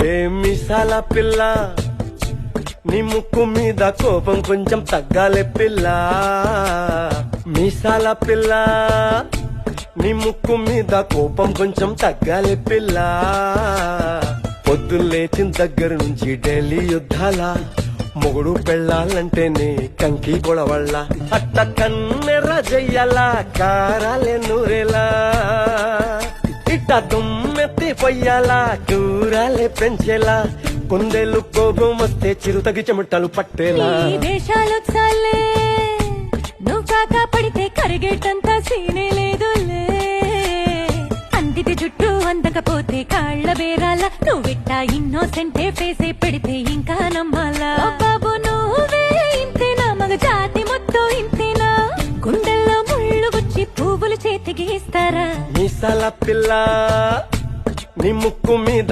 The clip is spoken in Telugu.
ఏ మిసాల పిల్ల నీ ముక్కు మీద కోపం కొంచెం తగ్గాలే పిల్ల. మీసాల పిల్ల నీ ముక్కు మీద కోపం కొంచెం తగ్గాలే పిల్ల. పొద్దున్న లేచిన దగ్గర నుంచి ఢిల్లీ యుద్ధాల మొగుడు పెళ్ళాలంటేనే కంకి కొడవళ్ళ. అట్ట కన్నెర్ర జయ్యాల కారాలే నూరేలా, ఇట్ట దుమ్మెత్తి పొయ్యాలా కూరాలే పెంచేలా. కుందేలు కోపం వస్తే చిరుతగి చెమటలు పట్టేలా. దేశాలు చాలే నువ్వు కాక పడితే కరిగేటంత సీనే లేదులే. అందిటి జుట్టు అందకపోతే కాళ్ళ బేరాల, నువ్విట్టా ఇన్నోసెంటే ఫేసే పెడితే ఇంకా నమ్మాలా. బాబు నువ్వే ఇంతేనా, మగ జాతి మొత్తం ఇంతేనా, గుండెల్లో ముళ్ళు గుచ్చి పువ్వులు చేతికి ఇస్తారా. మీసాల పిల్ల నీ ముక్కు మీద